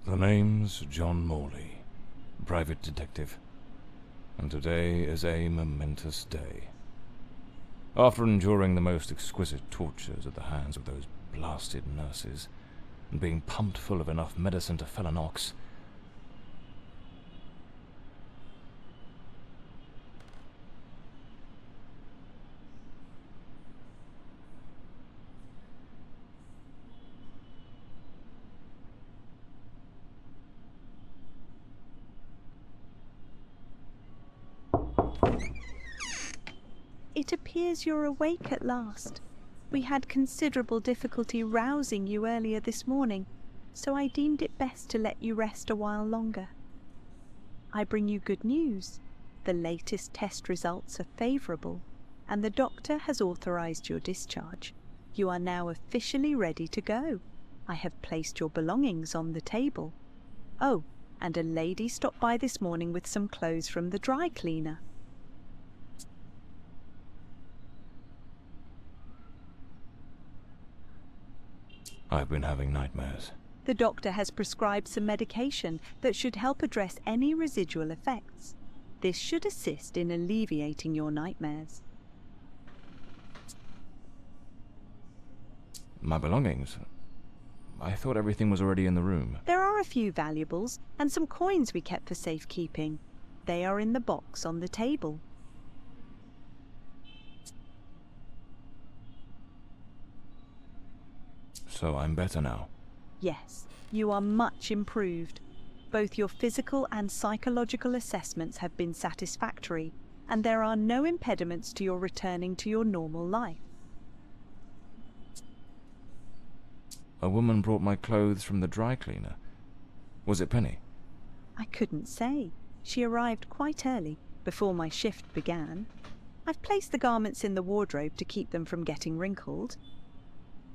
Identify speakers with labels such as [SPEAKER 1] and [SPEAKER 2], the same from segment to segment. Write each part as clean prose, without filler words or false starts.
[SPEAKER 1] The name's John Morley, private detective, and today is a momentous day. After enduring the most exquisite tortures at the hands of those blasted nurses, and being pumped full of enough medicine to fell an ox,
[SPEAKER 2] It appears you're awake at last. We had considerable difficulty rousing you earlier this morning, so I deemed it best to let you rest a while longer. I bring you good news. The latest test results are favourable, and the doctor has authorised your discharge. You are now officially ready to go. I have placed your belongings on the table. Oh, and a lady stopped by this morning with some clothes from the dry cleaner.
[SPEAKER 1] I've been having nightmares.
[SPEAKER 2] The doctor has prescribed some medication that should help address any residual effects. This should assist in alleviating your nightmares.
[SPEAKER 1] My belongings? I thought everything was already in the room.
[SPEAKER 2] There are a few valuables and some coins we kept for safekeeping. They are in the box on the table.
[SPEAKER 1] So I'm better now.
[SPEAKER 2] Yes, you are much improved. Both your physical and psychological assessments have been satisfactory, and there are no impediments to your returning to your normal life.
[SPEAKER 1] A woman brought my clothes from the dry cleaner. Was it Penny?
[SPEAKER 2] I couldn't say. She arrived quite early, before my shift began. I've placed the garments in the wardrobe to keep them from getting wrinkled.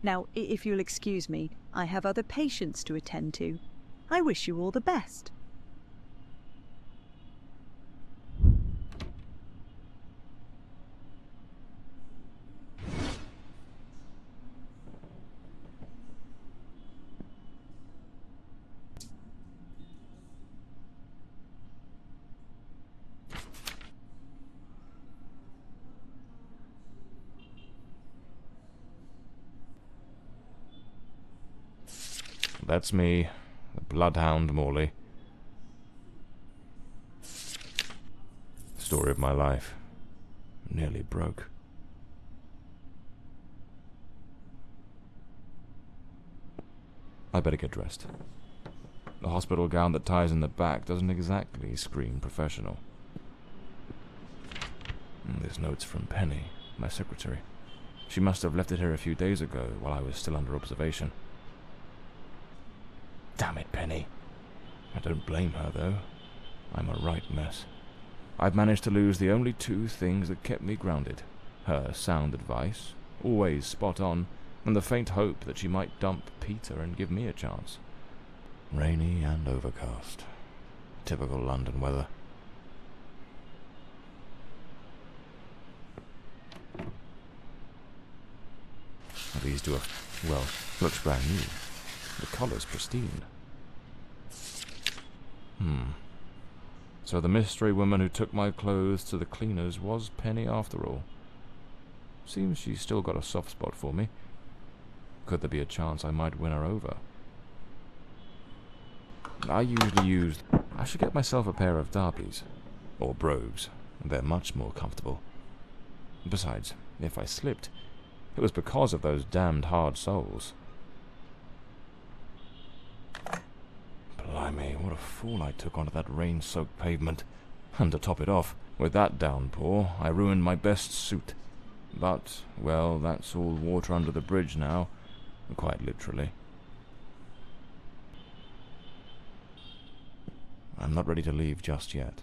[SPEAKER 2] Now, if you'll excuse me, I have other patients to attend to. I wish you all the best.
[SPEAKER 1] That's me, the bloodhound Morley. Story of my life. Nearly broke. I better get dressed. The hospital gown that ties in the back doesn't exactly scream professional. This note's from Penny, my secretary. She must have left it here a few days ago while I was still under observation. Damn it, Penny. I don't blame her, though. I'm a right mess. I've managed to lose the only two things that kept me grounded. Her sound advice, always spot on, and the faint hope that she might dump Peter and give me a chance. Rainy and overcast. Typical London weather. These do well, looks brand new. The collar's pristine. So the mystery woman who took my clothes to the cleaners was Penny after all. Seems she's still got a soft spot for me. Could there be a chance I might win her over? I should get myself a pair of derbies. Or brogues. They're much more comfortable. Besides, if I slipped, it was because of those damned hard soles. Blimey, what a fool I took onto that rain-soaked pavement. And to top it off, with that downpour, I ruined my best suit. But, well, that's all water under the bridge now, quite literally. I'm not ready to leave just yet.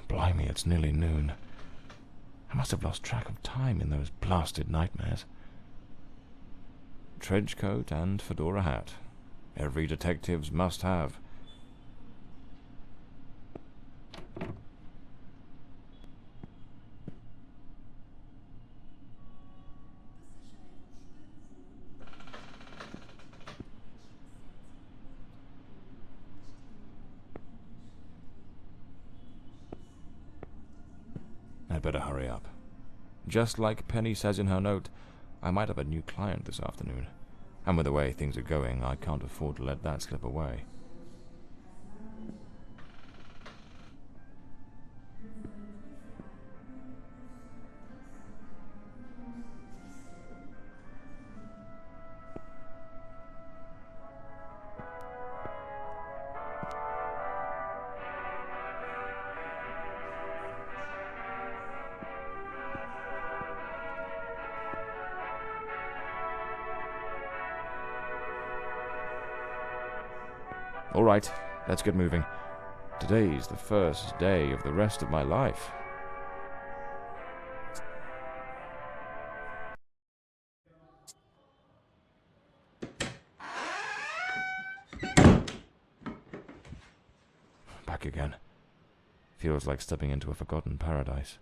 [SPEAKER 1] Blimey, it's nearly noon. I must have lost track of time in those blasted nightmares. Trench coat and fedora hat. Every detective's must have. better hurry up. Just like Penny says in her note, I might have a new client this afternoon. And with the way things are going, I can't afford to let that slip away. All right, let's get moving. Today's the first day of the rest of my life. Back again. Feels like stepping into a forgotten paradise.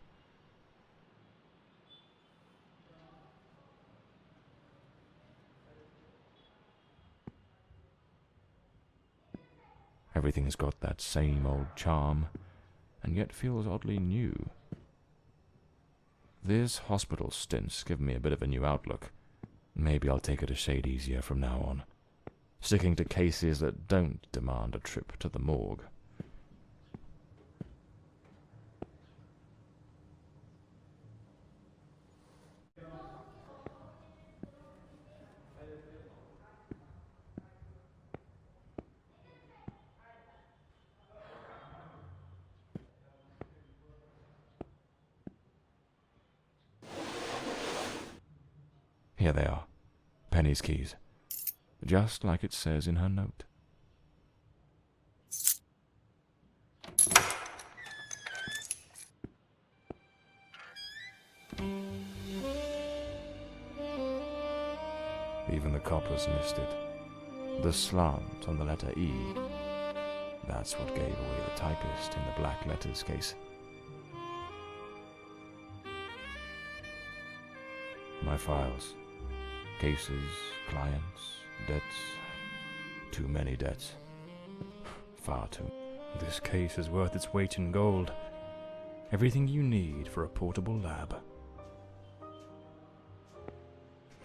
[SPEAKER 1] Everything has got that same old charm, and yet feels oddly new. This hospital stint's given me a bit of a new outlook. Maybe I'll take it a shade easier from now on, sticking to cases that don't demand a trip to the morgue. Here they are, Penny's keys, just like it says in her note. Even the coppers missed it. The slant on the letter E. That's what gave away the typist in the black letters case. My files. Cases, clients, debts. Too many debts. Far too. This case is worth its weight in gold. Everything you need for a portable lab.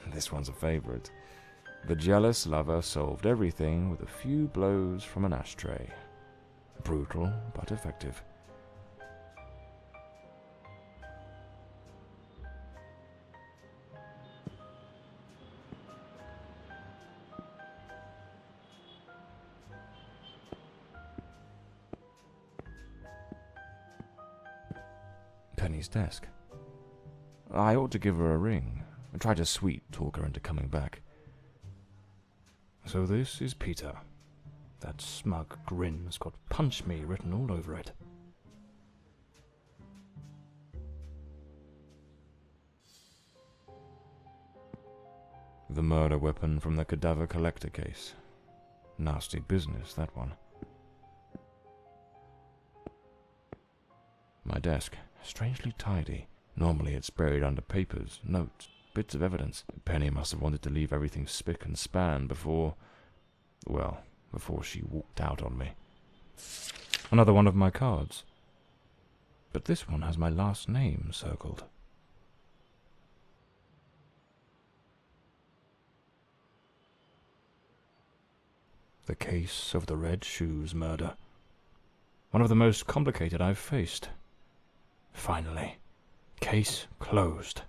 [SPEAKER 1] This one's a favorite. The jealous lover solved everything with a few blows from an ashtray. Brutal, but effective. Penny's desk. I ought to give her a ring and try to sweet-talk her into coming back. So this is Peter. That smug grin's got "Punch Me" written all over it. The murder weapon from the cadaver collector case. Nasty business, that one. My desk, strangely tidy. Normally it's buried under papers, notes, bits of evidence. Penny must have wanted to leave everything spick and span before she walked out on me. Another one of my cards. But this one has my last name circled. The case of the Red Shoes murder. One of the most complicated I've faced. Finally. Case closed.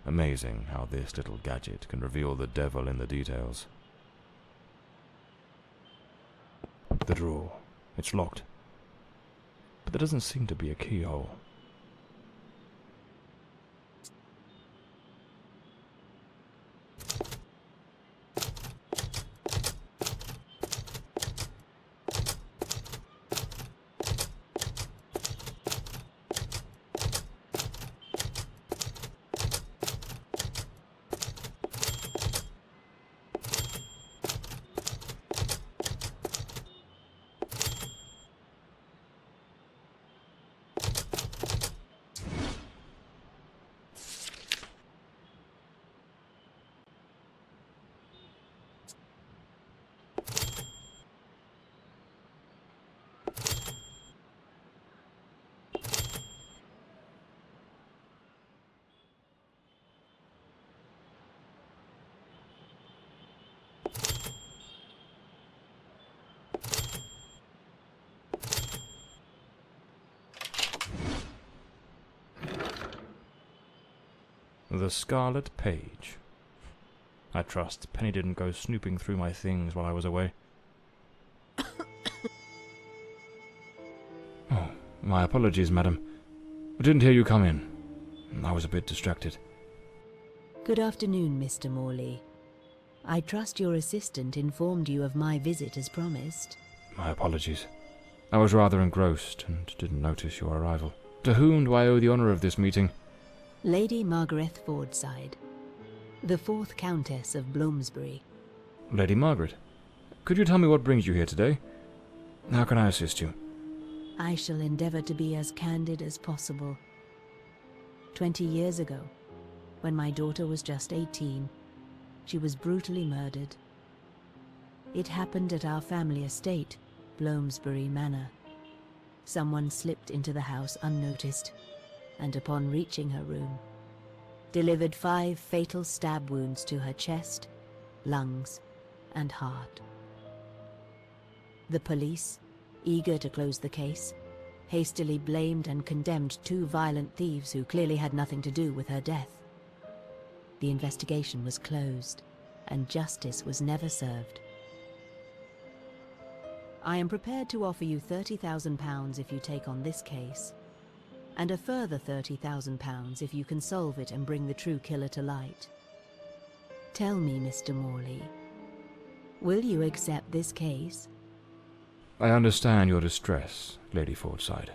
[SPEAKER 1] Amazing how this little gadget can reveal the devil in the details. The drawer. It's locked. But there doesn't seem to be a keyhole. The Scarlet Page. I trust Penny didn't go snooping through my things while I was away. Oh, my apologies, madam. I didn't hear you come in. I was a bit distracted.
[SPEAKER 3] Good afternoon, Mr. Morley. I trust your assistant informed you of my visit as promised.
[SPEAKER 1] My apologies. I was rather engrossed and didn't notice your arrival. To whom do I owe the honour of this meeting?
[SPEAKER 3] Lady Margarette Fordside, the 4th Countess of Bloomsbury.
[SPEAKER 1] Lady Margaret, could you tell me what brings you here today? How can I assist you?
[SPEAKER 3] I shall endeavour to be as candid as possible. 20 years ago, when my daughter was just 18, she was brutally murdered. It happened at our family estate, Bloomsbury Manor. Someone slipped into the house unnoticed, and upon reaching her room, delivered 5 fatal stab wounds to her chest, lungs, and heart. The police, eager to close the case, hastily blamed and condemned 2 violent thieves who clearly had nothing to do with her death. The investigation was closed, and justice was never served. I am prepared to offer you £30,000 if you take on this case, and a further £30,000 if you can solve it and bring the true killer to light. Tell me, Mr. Morley, will you accept this case?
[SPEAKER 1] I understand your distress, Lady Fordside.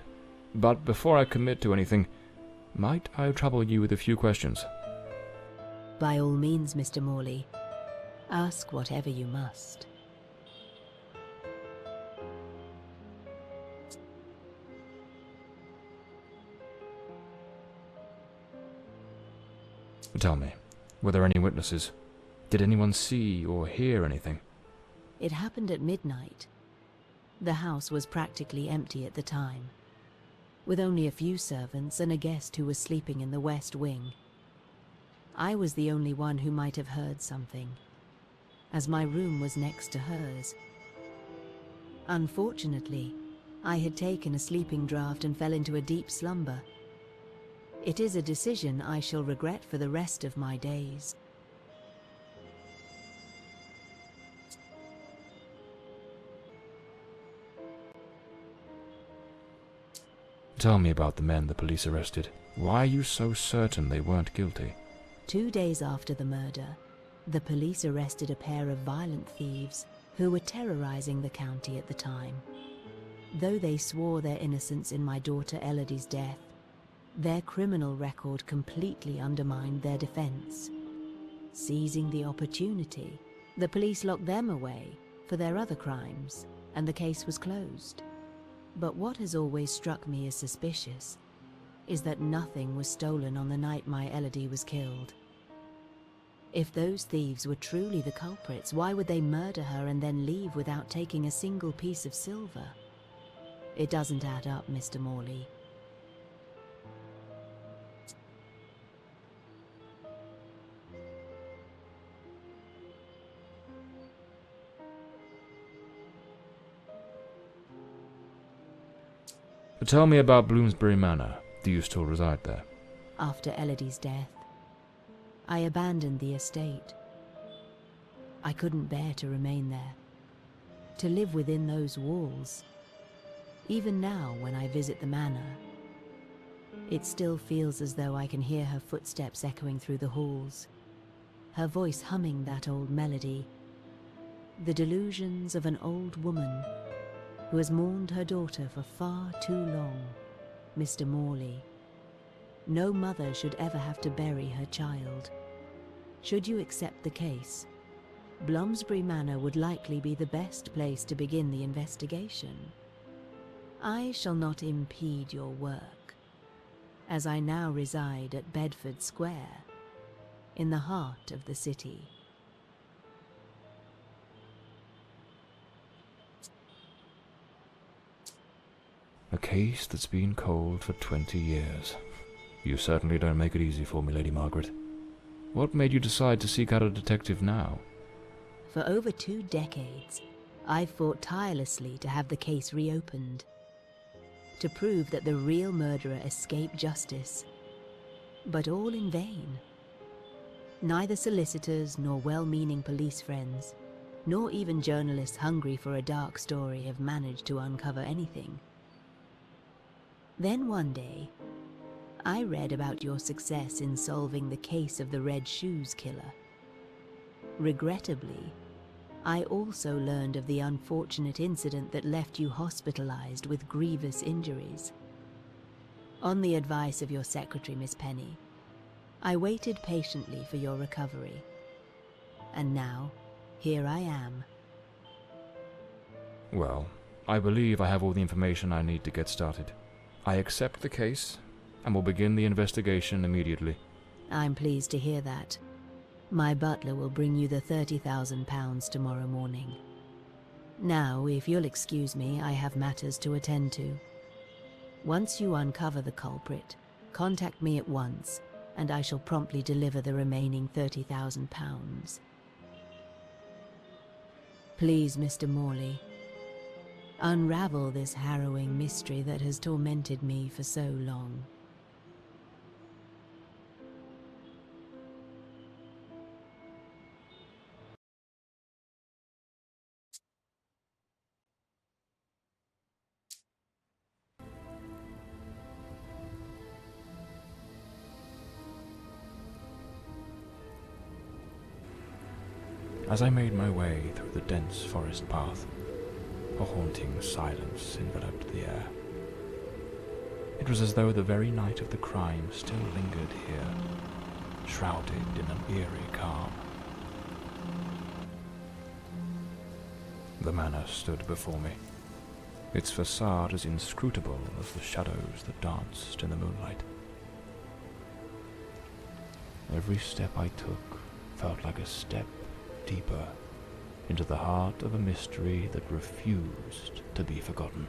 [SPEAKER 1] But before I commit to anything, might I trouble you with a few questions?
[SPEAKER 3] By all means, Mr. Morley. Ask whatever you must.
[SPEAKER 1] Tell me, were there any witnesses? Did anyone see or hear anything?
[SPEAKER 3] It happened at midnight. The house was practically empty at the time, with only a few servants and a guest who was sleeping in the west wing. I was the only one who might have heard something, as my room was next to hers. Unfortunately, I had taken a sleeping draught and fell into a deep slumber. It is a decision I shall regret for the rest of my days.
[SPEAKER 1] Tell me about the men the police arrested. Why are you so certain they weren't guilty?
[SPEAKER 3] 2 days after the murder, the police arrested a pair of violent thieves who were terrorizing the county at the time. Though they swore their innocence in my daughter Elodie's death, their criminal record completely undermined their defense. Seizing the opportunity, the police locked them away for their other crimes, and the case was closed. But what has always struck me as suspicious is that nothing was stolen on the night my Elodie was killed. If those thieves were truly the culprits, why would they murder her and then leave without taking a single piece of silver? It doesn't add up, Mr. Morley.
[SPEAKER 1] Tell me about Bloomsbury Manor. Do you still reside there?
[SPEAKER 3] After Elodie's death, I abandoned the estate. I couldn't bear to remain there, to live within those walls. Even now, when I visit the manor, it still feels as though I can hear her footsteps echoing through the halls, her voice humming that old melody. The delusions of an old woman who has mourned her daughter for far too long, Mr. Morley. No mother should ever have to bury her child. Should you accept the case, Bloomsbury Manor would likely be the best place to begin the investigation. I shall not impede your work, as I now reside at Bedford Square, in the heart of the city.
[SPEAKER 1] A case that's been cold for 20 years. You certainly don't make it easy for me, Lady Margaret. What made you decide to seek out a detective now?
[SPEAKER 3] For over 2 decades, I've fought tirelessly to have the case reopened, to prove that the real murderer escaped justice. But all in vain. Neither solicitors nor well-meaning police friends, nor even journalists hungry for a dark story have managed to uncover anything. Then one day, I read about your success in solving the case of the Red Shoes killer. Regrettably, I also learned of the unfortunate incident that left you hospitalized with grievous injuries. On the advice of your secretary, Miss Penny, I waited patiently for your recovery. And now, here I am.
[SPEAKER 1] Well, I believe I have all the information I need to get started. I accept the case, and will begin the investigation immediately.
[SPEAKER 3] I'm pleased to hear that. My butler will bring you the £30,000 tomorrow morning. Now, if you'll excuse me, I have matters to attend to. Once you uncover the culprit, contact me at once, and I shall promptly deliver the remaining £30,000. Please, Mr. Morley, unravel this harrowing mystery that has tormented me for so long.
[SPEAKER 1] As I made my way through the dense forest path, a haunting silence enveloped the air. It was as though the very night of the crime still lingered here, shrouded in an eerie calm. The manor stood before me, its facade as inscrutable as the shadows that danced in the moonlight. Every step I took felt like a step deeper into the heart of a mystery that refused to be forgotten.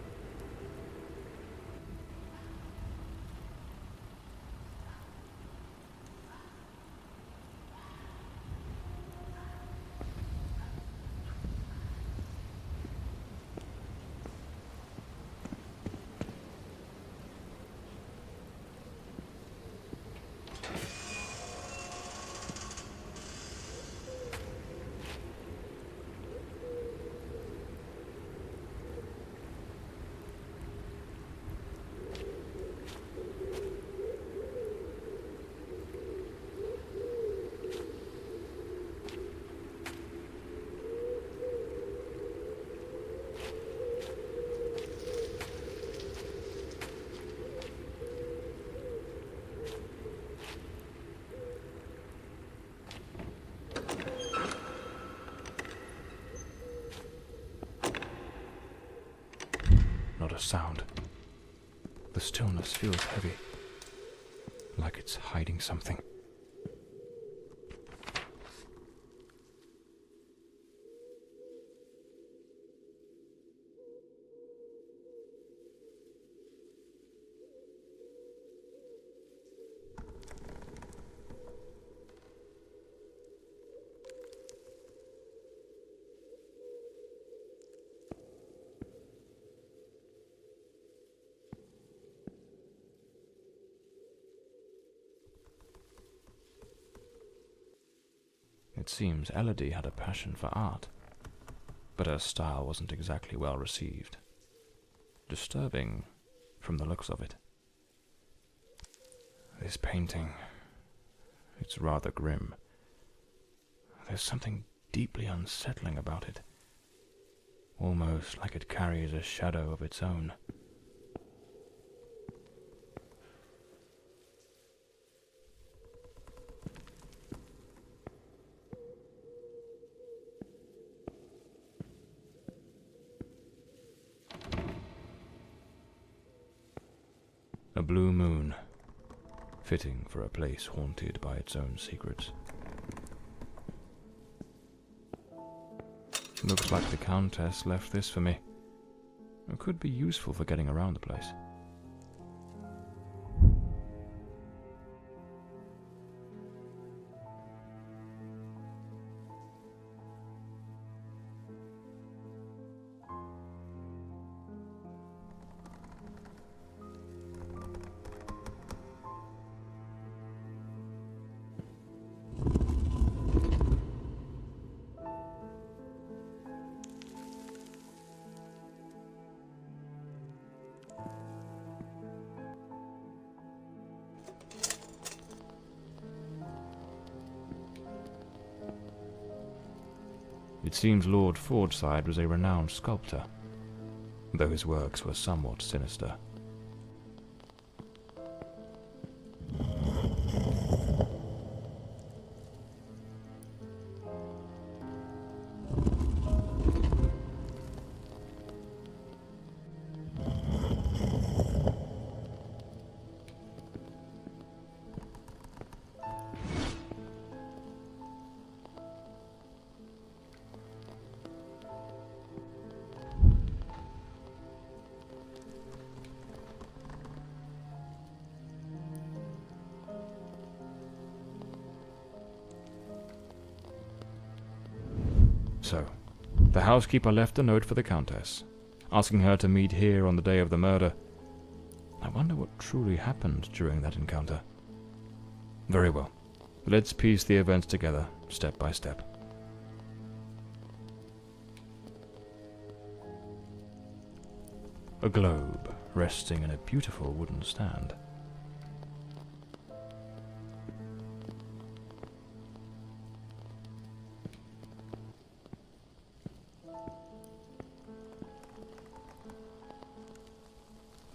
[SPEAKER 1] Not a sound. The stillness feels heavy, like it's hiding something. It seems Elodie had a passion for art, but her style wasn't exactly well received. Disturbing from the looks of it. This painting, it's rather grim. There's something deeply unsettling about it, almost like it carries a shadow of its own. A blue moon, fitting for a place haunted by its own secrets. Looks like the Countess left this for me. It could be useful for getting around the place. It seems Lord Fordside was a renowned sculptor, though his works were somewhat sinister. So, the housekeeper left a note for the Countess, asking her to meet here on the day of the murder. I wonder what truly happened during that encounter. Very well. Let's piece the events together, step by step. A globe resting in a beautiful wooden stand.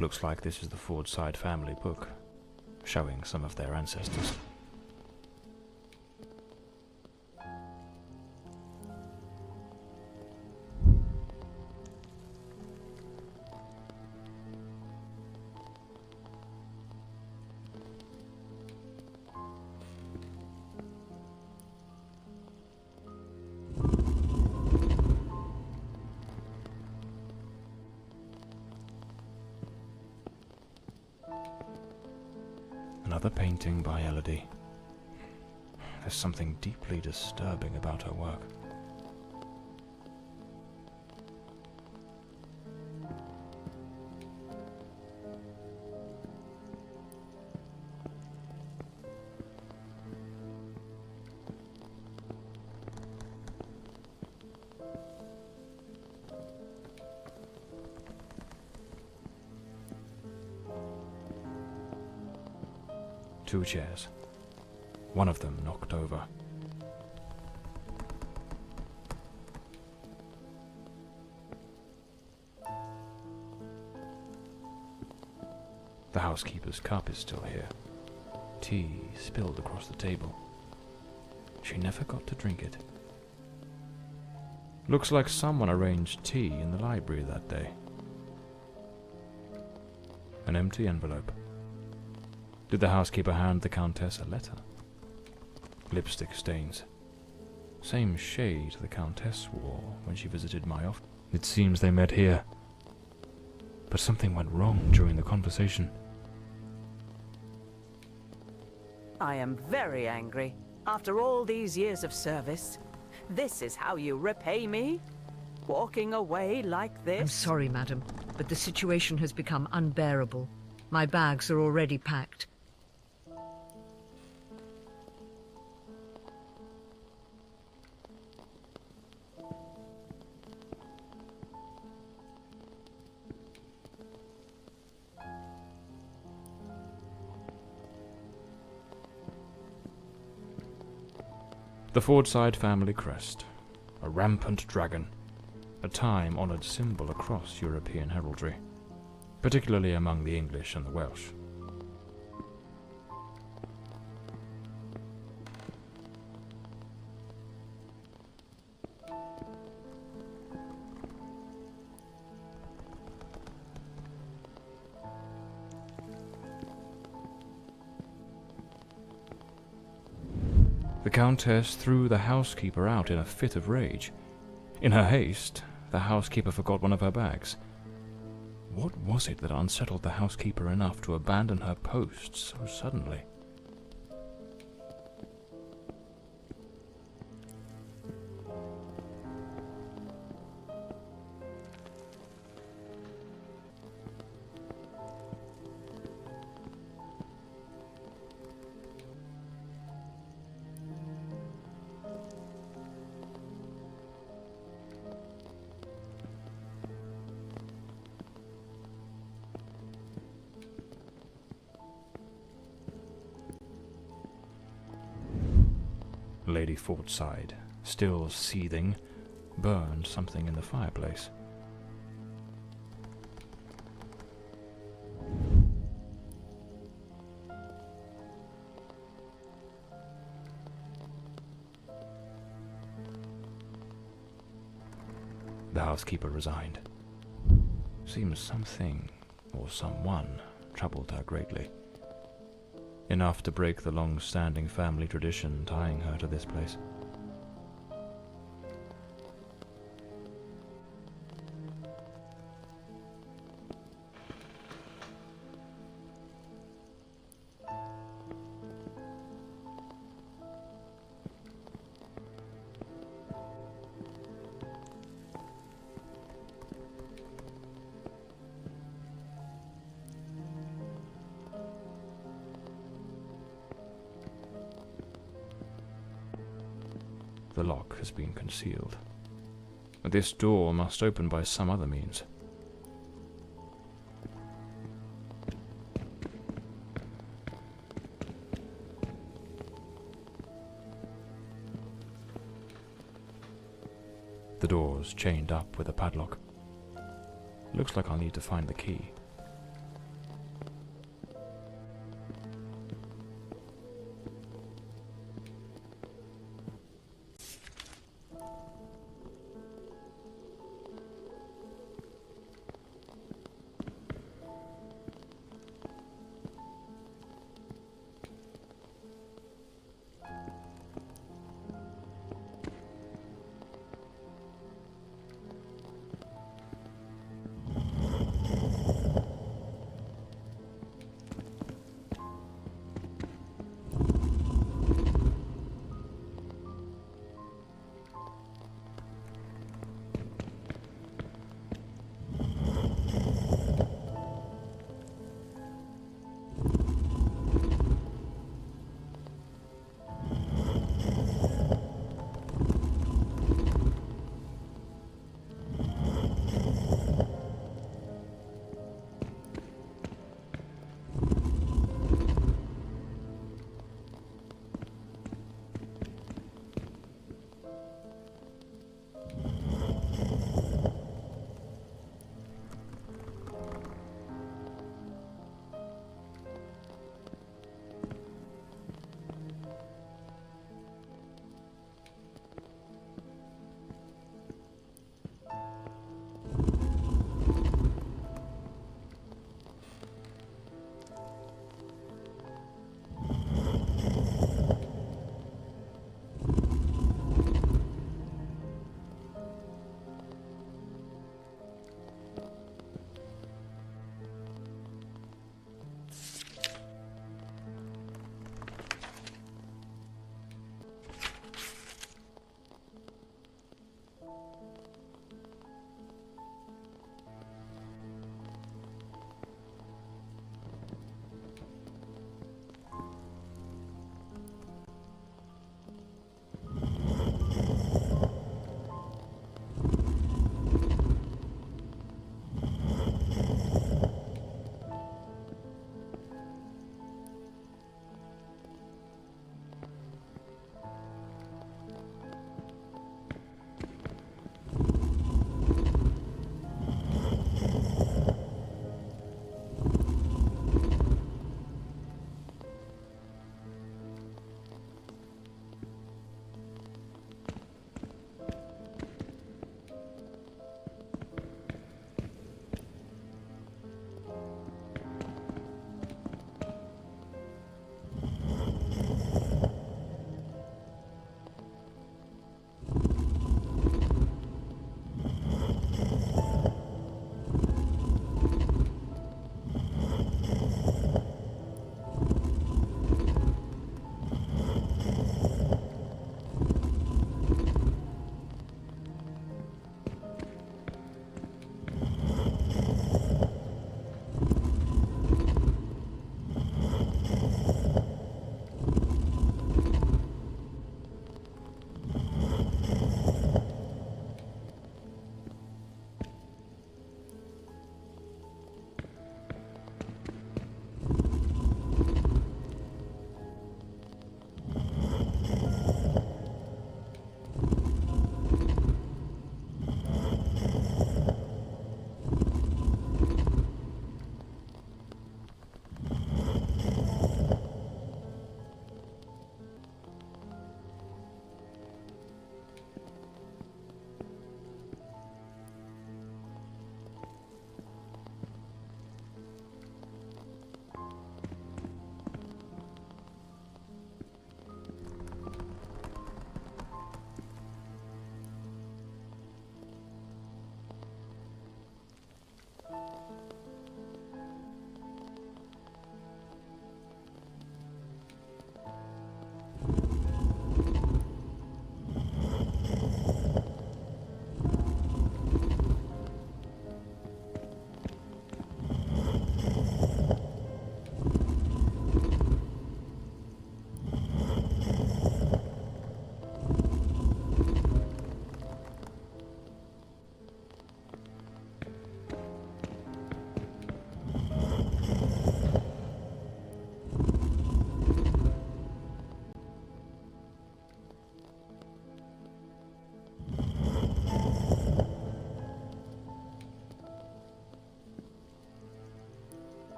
[SPEAKER 1] Looks like this is the Fordside family book, showing some of their ancestors. Another painting by Elodie. There's something deeply disturbing about her work. Two chairs. One of them knocked over. The housekeeper's cup is still here. Tea spilled across the table. She never got to drink it. Looks like someone arranged tea in the library that day. An empty envelope. Did the housekeeper hand the Countess a letter? Lipstick stains. Same shade the Countess wore when she visited my office. It seems they met here. But something went wrong during the conversation.
[SPEAKER 4] I am very angry. After all these years of service, this is how you repay me? Walking away like this?
[SPEAKER 5] I'm sorry, madam, but the situation has become unbearable. My bags are already packed.
[SPEAKER 1] The Fordside family crest. A rampant dragon. A time-honoured symbol across European heraldry, particularly among the English and the Welsh. The Countess threw the housekeeper out in a fit of rage. In her haste, the housekeeper forgot one of her bags. What was it that unsettled the housekeeper enough to abandon her post so suddenly? Lady Fordside, still seething, burned something in the fireplace. The housekeeper resigned. Seems something, or someone, troubled her greatly. Enough to break the long-standing family tradition tying her to this place. The lock has been concealed. This door must open by some other means. The door's chained up with a padlock. Looks like I'll need to find the key.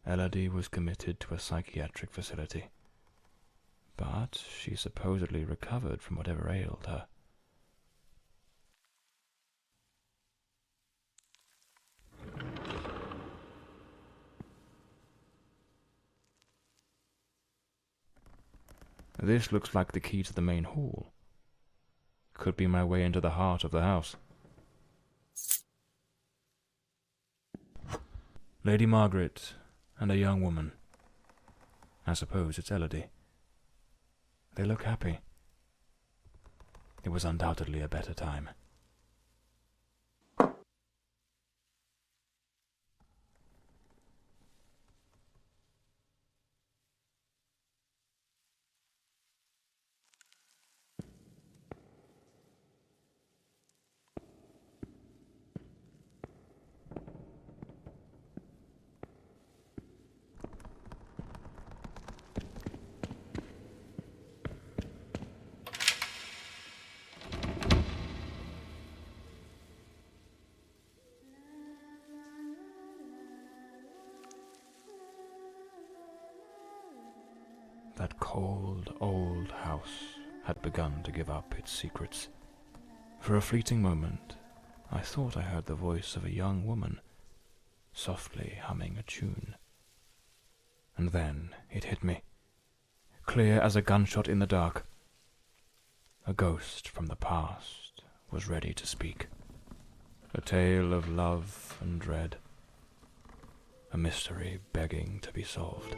[SPEAKER 1] Elodie was committed to a psychiatric facility, but she supposedly recovered from whatever ailed her. This looks like the key to the main hall. Could be my way into the heart of the house. Lady Margaret and a young woman. I suppose it's Elodie. They look happy. It was undoubtedly a better time. That cold, old house had begun to give up its secrets. For a fleeting moment, I thought I heard the voice of a young woman, softly humming a tune. And then it hit me, clear as a gunshot in the dark. A ghost from the past was ready to speak. A tale of love and dread. A mystery begging to be solved.